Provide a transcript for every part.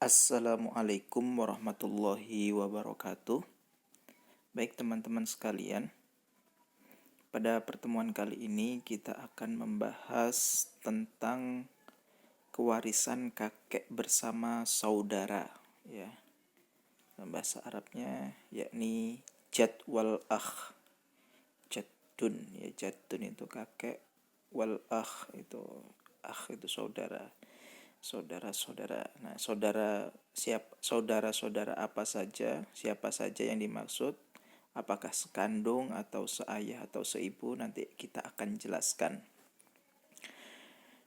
Assalamualaikum warahmatullahi wabarakatuh. Baik teman-teman sekalian, pada pertemuan kali ini kita akan membahas tentang kewarisan kakek bersama saudara, ya. Dalam bahasa Arabnya yakni jad wal akh. Jaddun, ya, jaddun itu kakek, wal akh itu saudara. Saudara-saudara. Nah, saudara-saudara apa saja, siapa saja yang dimaksud, apakah sekandung atau seayah atau seibu, nanti kita akan jelaskan.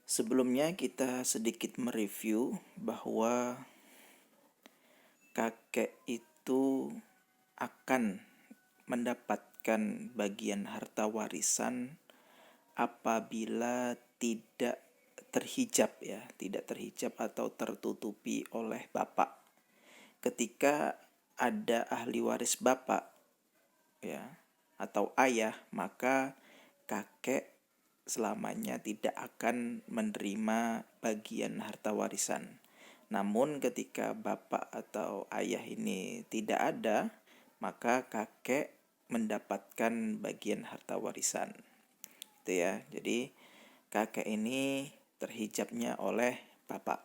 Sebelumnya kita sedikit mereview bahwa kakek itu akan mendapatkan bagian harta warisan apabila tidak terhijab atau tertutupi oleh bapak. Ketika ada ahli waris bapak, ya, atau ayah, maka kakek selamanya tidak akan menerima bagian harta warisan. Namun ketika bapak atau ayah ini tidak ada, maka kakek mendapatkan bagian harta warisan. Itu ya. Jadi kakek ini terhijabnya oleh bapak.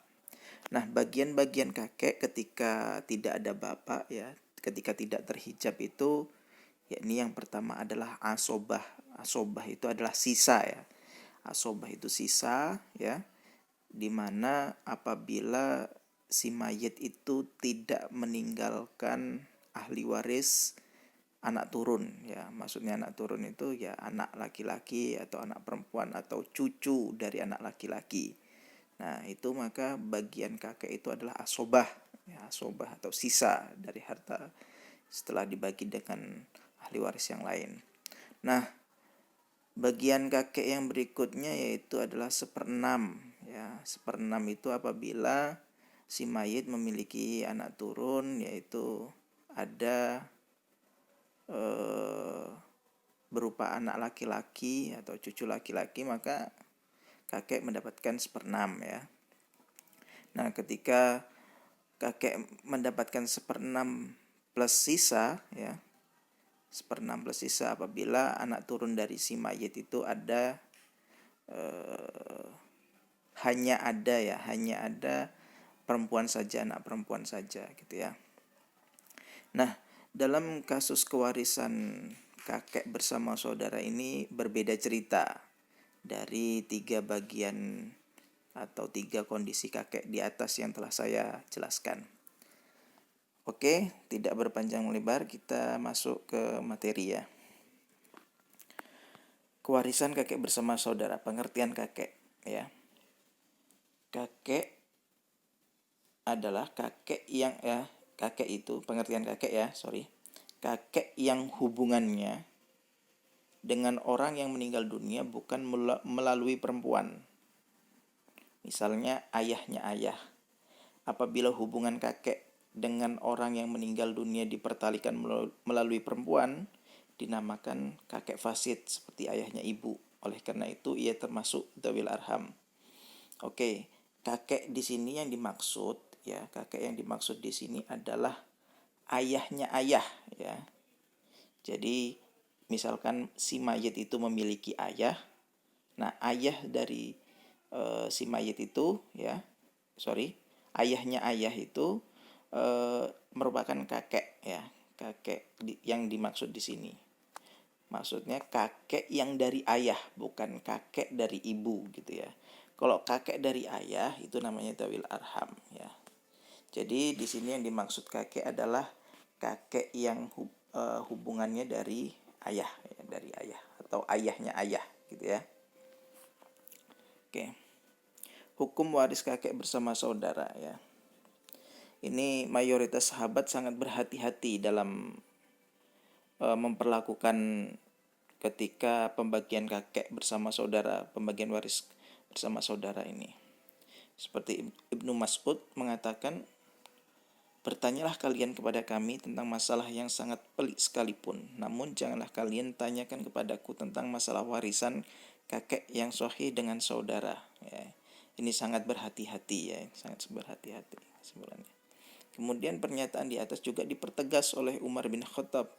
Nah, bagian-bagian kakek ketika tidak ada bapak, ya, ketika tidak terhijab itu, yakni yang pertama adalah asobah. Asobah itu adalah sisa, ya. Asobah itu sisa, ya, dimana apabila si mayit itu tidak meninggalkan ahli waris anak turun, ya. Maksudnya anak turun itu ya anak laki-laki atau anak perempuan atau cucu dari anak laki-laki. Nah, itu maka bagian kakek itu adalah asobah, ya, asobah atau sisa dari harta setelah dibagi dengan ahli waris yang lain. Nah, bagian kakek yang berikutnya yaitu adalah seperenam, ya. Seperenam itu apabila si mayit memiliki anak turun, yaitu ada berupa anak laki-laki atau cucu laki-laki, maka kakek mendapatkan seperenam, ya. Nah, ketika kakek mendapatkan seperenam plus sisa, ya, seperenam plus sisa apabila anak turun dari si mayit itu ada hanya ada perempuan saja, anak perempuan saja, gitu ya. Nah, dalam kasus kewarisan kakek bersama saudara ini berbeda cerita dari 3 bagian atau 3 kondisi kakek di atas yang telah saya jelaskan. Oke, tidak berpanjang lebar, kita masuk ke materi, ya. Kewarisan kakek bersama saudara, pengertian kakek, ya. Kakek adalah kakek yang, kakek itu, pengertian kakek, ya, kakek yang hubungannya dengan orang yang meninggal dunia bukan melalui perempuan. Misalnya ayahnya ayah. Apabila hubungan kakek dengan orang yang meninggal dunia dipertalikan melalui perempuan, dinamakan kakek fasid seperti ayahnya ibu. Oleh karena itu ia termasuk dzawil arham. Oke, kakek di sini yang dimaksud, ya, kakek yang dimaksud di sini adalah ayahnya ayah, ya. Jadi misalkan si mayit itu memiliki ayah. Nah, ayah dari si mayit itu, ya, ayahnya ayah itu merupakan kakek, ya, kakek yang dimaksud di sini. Maksudnya kakek yang dari ayah, bukan kakek dari ibu, gitu ya. Kalau kakek dari ayah itu namanya dzawil arham, ya. Jadi di sini yang dimaksud kakek adalah kakek yang hubungannya dari ayah, ya, dari ayah atau ayahnya ayah, gitu ya. Oke. Hukum waris kakek bersama saudara, ya. Ini mayoritas sahabat sangat berhati-hati dalam memperlakukan ketika pembagian kakek bersama saudara, pembagian waris bersama saudara ini. Seperti Ibnu Mas'ud mengatakan, "Bertanyalah kalian kepada kami tentang masalah yang sangat pelik sekalipun, namun janganlah kalian tanyakan kepadaku tentang masalah warisan kakek yang sahih dengan saudara." Ya, ini sangat berhati-hati, ya, sangat berhati-hati sebenarnya. Kemudian pernyataan di atas juga dipertegas oleh Umar bin Khattab.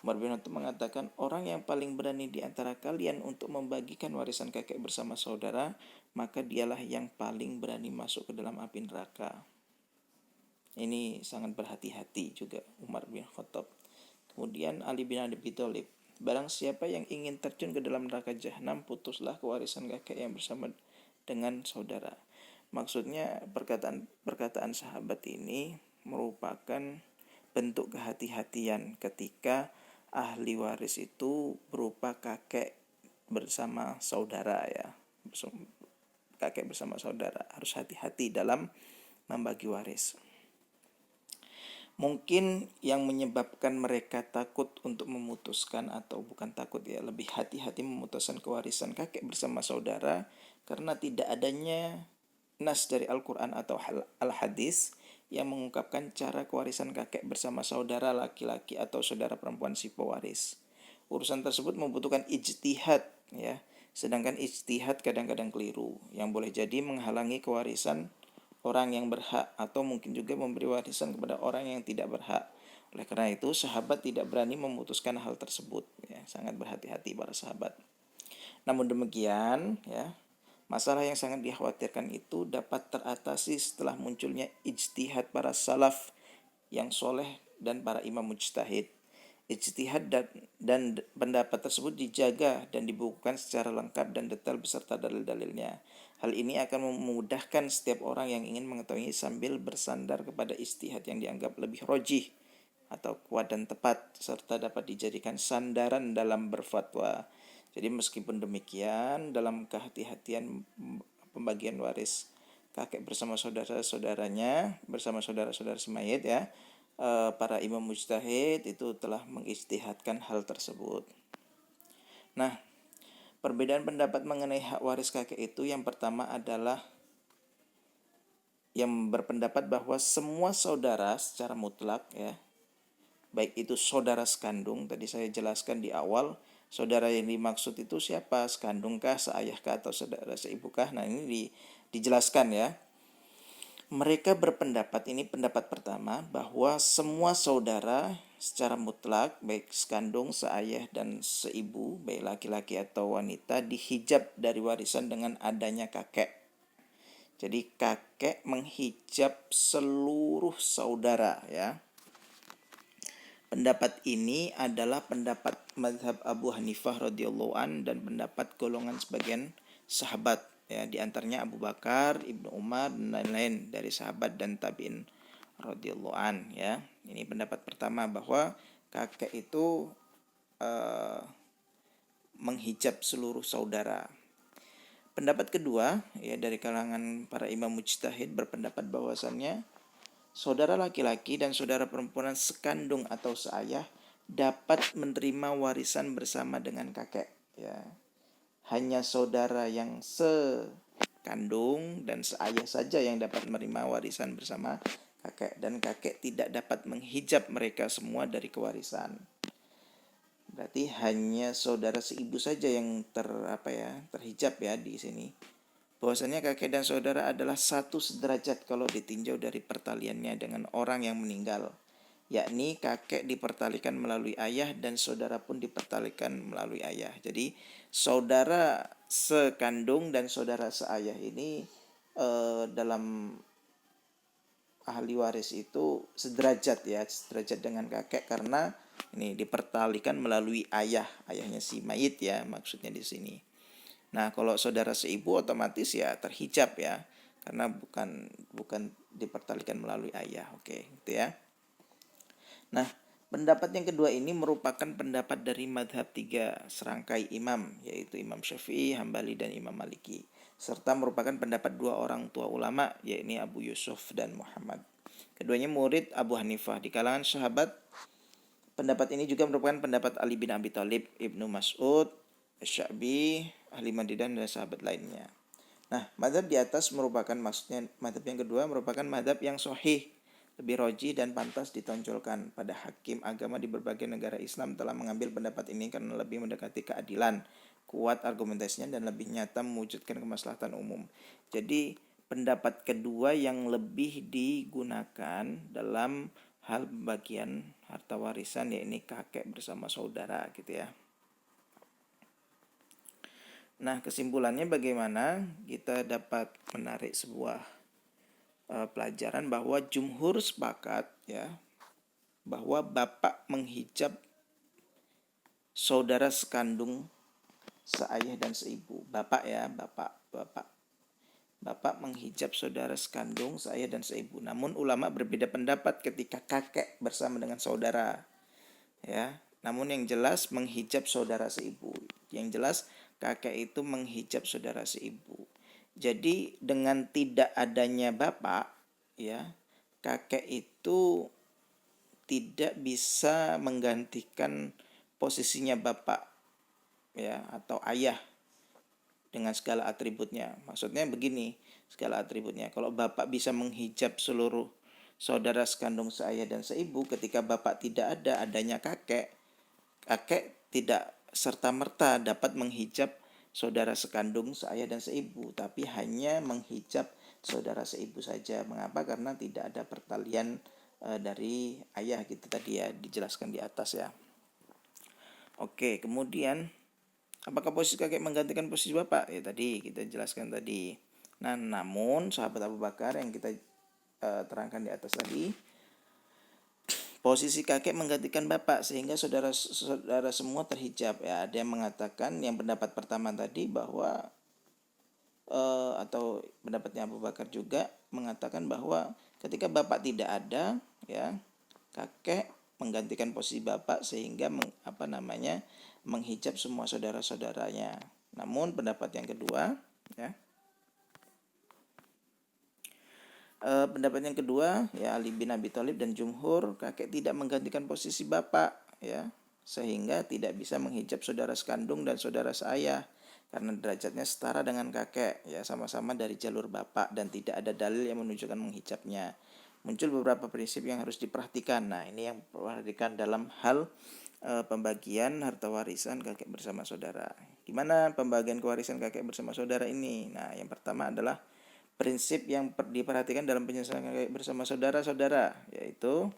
Umar bin Khattab mengatakan, orang yang paling berani di antara kalian untuk membagikan warisan kakek bersama saudara, maka dialah yang paling berani masuk ke dalam api neraka. Ini sangat berhati-hati juga Umar bin Khattab. Kemudian Ali bin Abi Thalib, barang siapa yang ingin terjun ke dalam neraka jahanam, putuslah kewarisan kakek yang bersama dengan saudara. Maksudnya perkataan sahabat ini merupakan bentuk kehati-hatian ketika ahli waris itu berupa kakek bersama saudara ya. Kakek bersama saudara harus hati-hati dalam membagi waris. Mungkin yang menyebabkan mereka takut untuk memutuskan, atau bukan takut ya, lebih hati-hati memutuskan kewarisan kakek bersama saudara karena tidak adanya nas dari Al-Quran atau Al-Hadis yang mengungkapkan cara kewarisan kakek bersama saudara laki-laki atau saudara perempuan si pewaris. Urusan tersebut membutuhkan ijtihad ya, sedangkan ijtihad kadang-kadang keliru, yang boleh jadi menghalangi kewarisan orang yang berhak atau mungkin juga memberi warisan kepada orang yang tidak berhak. Oleh karena itu sahabat tidak berani memutuskan hal tersebut ya, sangat berhati-hati para sahabat. Namun demikian ya, masalah yang sangat dikhawatirkan itu dapat teratasi setelah munculnya ijtihad para salaf yang soleh dan para imam mujtahid. Ijtihad dan pendapat tersebut dijaga dan dibukukan secara lengkap dan detail beserta dalil-dalilnya. Hal ini akan memudahkan setiap orang yang ingin mengetahui sambil bersandar kepada ijtihad yang dianggap lebih rojih atau kuat dan tepat, serta dapat dijadikan sandaran dalam berfatwa. Jadi meskipun demikian, dalam kehati-hatian pembagian waris kakek bersama saudara-saudaranya, bersama saudara-saudara semayit ya, para imam mujtahid itu telah mengijtihadkan hal tersebut. Nah, perbedaan pendapat mengenai hak waris kakek itu yang pertama adalah yang berpendapat bahwa semua saudara secara mutlak ya, baik itu saudara sekandung, tadi saya jelaskan di awal, saudara yang dimaksud itu siapa? Sekandungkah, seayahkah, atau saudara seibukah? Nah ini dijelaskan ya. Mereka berpendapat, ini pendapat pertama, bahwa semua saudara secara mutlak, baik sekandung, seayah, dan seibu, baik laki-laki atau wanita, dihijab dari warisan dengan adanya kakek. Jadi kakek menghijab seluruh saudara ya. Pendapat ini adalah pendapat mazhab Abu Hanifah radhiyallahu an dan pendapat golongan sebagian sahabat ya, di antaranya Abu Bakar, Ibnu Umar dan lain-lain dari sahabat dan tabi'in radhiyallahu an ya. Ini pendapat pertama bahwa kakek itu menghijab seluruh saudara. Pendapat kedua ya dari kalangan para imam mujtahid berpendapat bahwasannya saudara laki-laki dan saudara perempuan sekandung atau seayah dapat menerima warisan bersama dengan kakek ya. Hanya saudara yang sekandung dan seayah saja yang dapat menerima warisan bersama kakek, dan kakek tidak dapat menghijab mereka semua dari kewarisan. Berarti hanya saudara seibu saja yang terhijab ya di sini. Bahwasanya kakek dan saudara adalah satu sederajat kalau ditinjau dari pertaliannya dengan orang yang meninggal, yakni kakek dipertalikan melalui ayah dan saudara pun dipertalikan melalui ayah. Jadi saudara sekandung dan saudara seayah ini dalam ahli waris itu sederajat ya, sederajat dengan kakek karena ini dipertalikan melalui ayahnya si mayit ya, maksudnya di sini. Nah, kalau saudara seibu otomatis ya terhijab ya, karena bukan dipertalikan melalui ayah. Oke, gitu ya. Nah, pendapat yang kedua ini merupakan pendapat dari madhab tiga serangkai imam, yaitu Imam Syafi'i, Hambali, dan Imam Maliki, serta merupakan pendapat dua orang tua ulama, yaitu Abu Yusuf dan Muhammad. Keduanya murid Abu Hanifah. Di kalangan sahabat, pendapat ini juga merupakan pendapat Ali bin Abi Thalib, Ibnu Mas'ud, Sya'bi, ahli Madinah, dan sahabat lainnya. Nah, madhab di atas merupakan, maksudnya madhab yang kedua merupakan madhab yang sahih, lebih roji dan pantas ditonjolkan. Pada hakim agama di berbagai negara Islam telah mengambil pendapat ini karena lebih mendekati keadilan, kuat argumentasinya, dan lebih nyata mewujudkan kemaslahatan umum. Jadi pendapat kedua yang lebih digunakan dalam hal pembagian harta warisan, yakni kakek bersama saudara gitu ya. Nah, kesimpulannya bagaimana? Kita dapat menarik sebuah pelajaran bahwa jumhur sepakat ya bahwa bapak menghijab saudara sekandung seayah dan seibu. Bapak ya, bapak menghijab saudara sekandung seayah dan seibu. Namun ulama berbeda pendapat ketika kakek bersama dengan saudara. Ya, namun yang jelas menghijab saudara seibu. Yang jelas kakek itu menghijab saudara seibu. Jadi dengan tidak adanya bapak, ya, kakek itu tidak bisa menggantikan posisinya bapak, ya, atau ayah dengan segala atributnya. Maksudnya begini, segala atributnya. Kalau bapak bisa menghijab seluruh saudara sekandung seayah dan seibu, ketika bapak tidak ada, adanya kakek tidak serta-merta dapat menghijab saudara sekandung seayah dan seibu, tapi hanya menghijab saudara seibu saja. Mengapa? Karena tidak ada pertalian dari ayah gitu tadi ya, dijelaskan di atas ya. Oke, kemudian apakah posisi kakek menggantikan posisi bapak? Ya tadi kita jelaskan tadi. Nah, namun sahabat Abu Bakar yang kita terangkan di atas tadi, posisi kakek menggantikan bapak sehingga saudara-saudara semua terhijab ya. Ada yang mengatakan yang pendapat pertama tadi bahwa atau pendapatnya Abu Bakar juga mengatakan bahwa ketika bapak tidak ada ya, kakek menggantikan posisi bapak sehingga menghijab semua saudara-saudaranya. Namun pendapat yang kedua ya, pendapat yang kedua ya, Ali bin Abi Thalib dan jumhur, kakek tidak menggantikan posisi bapak ya, sehingga tidak bisa menghijab saudara sekandung dan saudara seayah karena derajatnya setara dengan kakek ya, sama-sama dari jalur bapak dan tidak ada dalil yang menunjukkan menghijabnya. Muncul beberapa prinsip yang harus diperhatikan. Nah, ini yang diperhatikan dalam hal pembagian harta warisan kakek bersama saudara. Gimana pembagian kewarisan kakek bersama saudara ini? Nah, yang pertama adalah prinsip yang diperhatikan dalam penyelesaian kakek bersama saudara-saudara, yaitu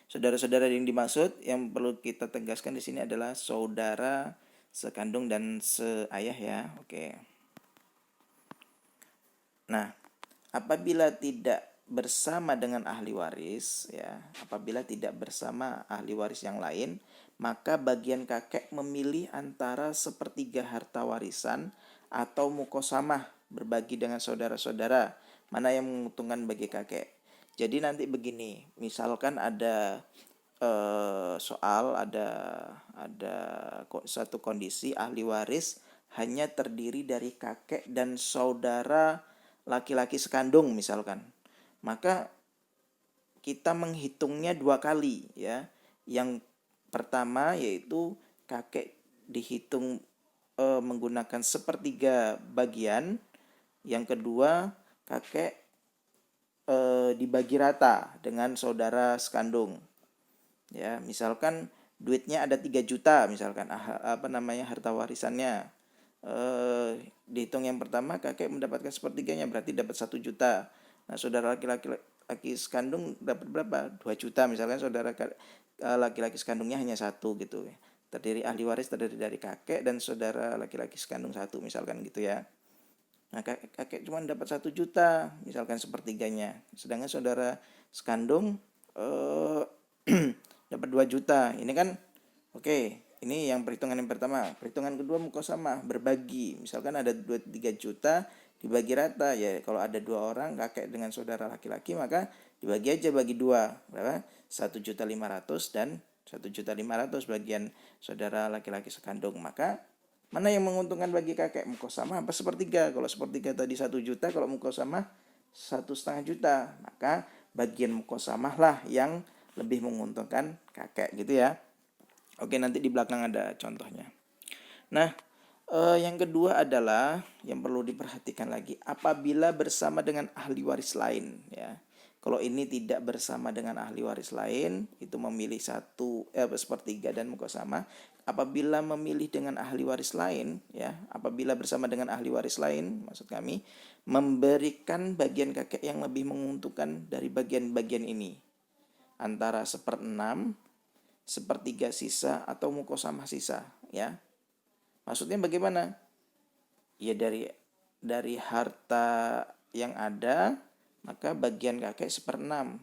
saudara-saudara yang dimaksud yang perlu kita tegaskan di sini adalah saudara sekandung dan seayah ya. Oke. Nah, apabila tidak bersama dengan ahli waris ya, apabila tidak bersama ahli waris yang lain, maka bagian kakek memilih antara sepertiga harta warisan atau mukosamah, berbagi dengan saudara-saudara, mana yang menguntungkan bagi kakek. Jadi nanti begini, misalkan ada soal, ada satu kondisi ahli waris hanya terdiri dari kakek dan saudara laki-laki sekandung misalkan, maka kita menghitungnya dua kali ya. Yang pertama yaitu kakek dihitung menggunakan sepertiga bagian. Yang kedua kakek dibagi rata dengan saudara sekandung. Ya, misalkan duitnya ada 3 juta misalkan harta warisannya. Dihitung yang pertama kakek mendapatkan sepertiganya, berarti dapat 1 juta. Nah, saudara laki-laki sekandung dapat berapa? 2 juta misalkan, saudara laki-laki sekandungnya hanya 1 gitu. Ahli waris terdiri dari kakek dan saudara laki-laki sekandung 1 misalkan gitu ya. Nah, kakek cuma dapat 1 juta misalkan sepertiganya, sedangkan saudara sekandung dapat 2 juta. Ini kan oke, ini yang perhitungan yang pertama. Perhitungan kedua mukosamah, berbagi. Misalkan ada 3 juta dibagi rata ya. Kalau ada 2 orang kakek dengan saudara laki-laki, maka dibagi aja bagi 2. Berapa? 1.500.000 dan 1.500.000 bagian saudara laki-laki sekandung. Maka mana yang menguntungkan bagi kakek? Mukosamah apa sepertiga? Kalau sepertiga tadi 1 juta, kalau mukosamah 1,5 juta. Maka bagian mukosamah lah yang lebih menguntungkan kakek gitu ya. Oke, nanti di belakang ada contohnya. Nah, yang kedua adalah yang perlu diperhatikan lagi, apabila bersama dengan ahli waris lain ya. Kalau ini tidak bersama dengan ahli waris lain, itu memilih sepertiga dan mukosama. Apabila memilih dengan ahli waris lain, ya, apabila bersama dengan ahli waris lain, maksud kami memberikan bagian kakek yang lebih menguntungkan dari bagian-bagian ini, antara 1/6, sepertiga sisa, atau mukosama sisa, ya. Maksudnya bagaimana? Ya dari harta yang ada, maka bagian kakek 1/6.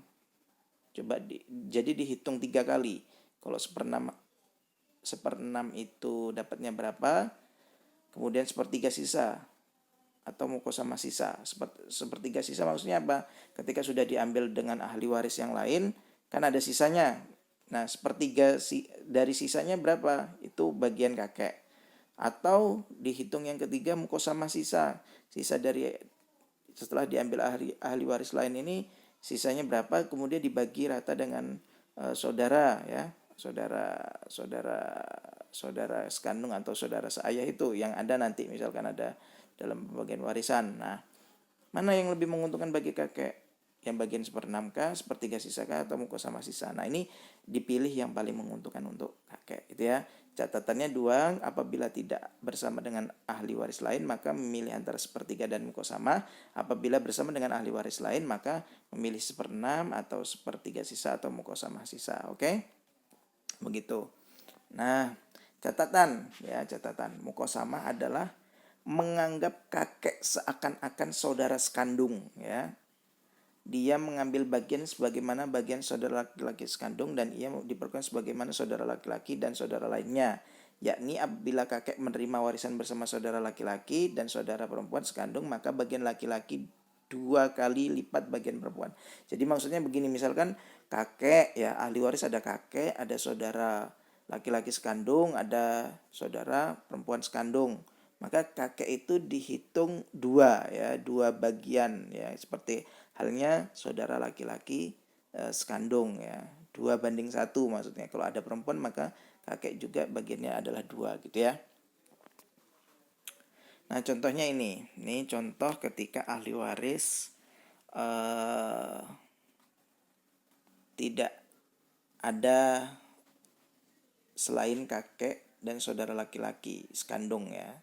Jadi dihitung 3 kali. Kalau 1/6 itu dapatnya berapa? Kemudian sepertiga sisa atau mukosama sisa. Sepertiga sisa maksudnya apa? Ketika sudah diambil dengan ahli waris yang lain, kan ada sisanya. Nah, sepertiga dari sisanya berapa? Itu bagian kakek. Atau dihitung yang ketiga mukosama sisa. Sisa dari setelah diambil ahli waris lain ini, sisanya berapa, kemudian dibagi rata dengan saudara, ya, saudara sekandung atau saudara seayah itu yang ada nanti, misalkan ada dalam pembagian warisan. Nah, mana yang lebih menguntungkan bagi kakek? Yang bagian 1/6 kah, sepertiga sisa kah, atau mukosama sisa? Nah, ini dipilih yang paling menguntungkan untuk kakek, gitu ya. Catatannya 2, apabila tidak bersama dengan ahli waris lain maka memilih antara sepertiga dan mukosama. Apabila bersama dengan ahli waris lain maka memilih 1/6 atau sepertiga sisa atau mukosama sisa. Oke? Begitu. Nah, catatan mukosama adalah menganggap kakek seakan-akan saudara sekandung, ya. Dia mengambil bagian sebagaimana bagian saudara laki-laki sekandung dan ia diperlakukan sebagaimana saudara laki-laki dan saudara lainnya, yakni apabila kakek menerima warisan bersama saudara laki-laki dan saudara perempuan sekandung, maka bagian laki-laki 2 kali lipat bagian perempuan. Jadi maksudnya begini, misalkan kakek, ya, ahli waris ada kakek, ada saudara laki-laki sekandung, ada saudara perempuan sekandung. Maka kakek itu dihitung 2, ya, 2 bagian, ya, seperti halnya saudara laki-laki sekandung, ya, 2:1 maksudnya. Kalau ada perempuan maka kakek juga bagiannya adalah 2, gitu ya. Nah, contohnya ini contoh ketika ahli waris tidak ada selain kakek dan saudara laki-laki sekandung, ya.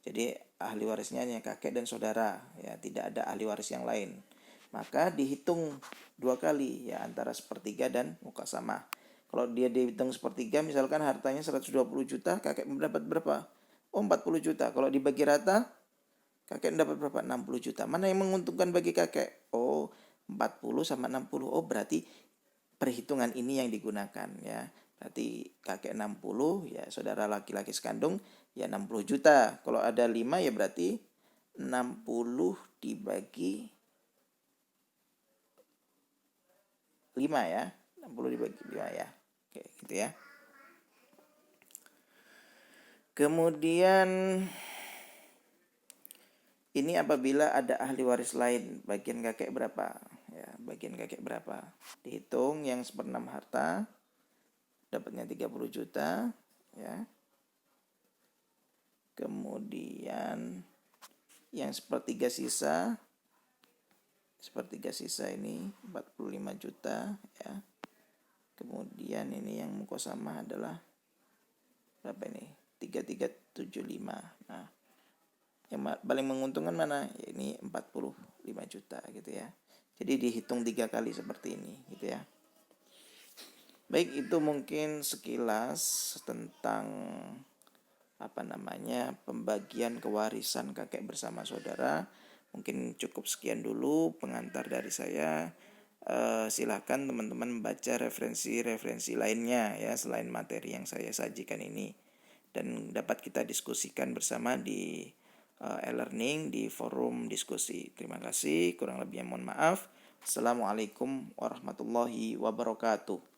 Jadi ahli warisnya hanya kakek dan saudara, ya, tidak ada ahli waris yang lain. Maka dihitung 2 kali, ya, antara sepertiga dan mukosama. Kalau dia dihitung sepertiga, misalkan hartanya 120 juta, kakek mendapat berapa? Oh, 40 juta. Kalau dibagi rata, kakek dapat berapa? 60 juta. Mana yang menguntungkan bagi kakek? Oh, 40 sama 60. Oh, berarti perhitungan ini yang digunakan, ya. Berarti kakek 60, ya, saudara laki-laki sekandung ya 60 juta. Kalau ada 5 ya berarti 60 dibagi 5, ya. 60 dibagi 5, ya. Oke, gitu ya. Kemudian ini apabila ada ahli waris lain, bagian kakek berapa? Ya, bagian kakek berapa? Dihitung yang 1/6 harta, dapatnya 30 juta, ya. Kemudian yang sepertiga sisa ini 45 juta, ya. Kemudian ini yang mukosama adalah berapa ini? 3375. Nah, yang paling menguntungkan mana? Ya, ini 45 juta, gitu ya. Jadi dihitung 3 kali seperti ini, gitu ya. Baik, itu mungkin sekilas tentang pembagian kewarisan kakek bersama saudara. Mungkin cukup sekian dulu pengantar dari saya. Silakan teman-teman membaca referensi-referensi lainnya, ya, selain materi yang saya sajikan ini, dan dapat kita diskusikan bersama di e-learning di forum diskusi. Terima kasih, kurang lebihnya mohon maaf. Assalamualaikum warahmatullahi wabarakatuh.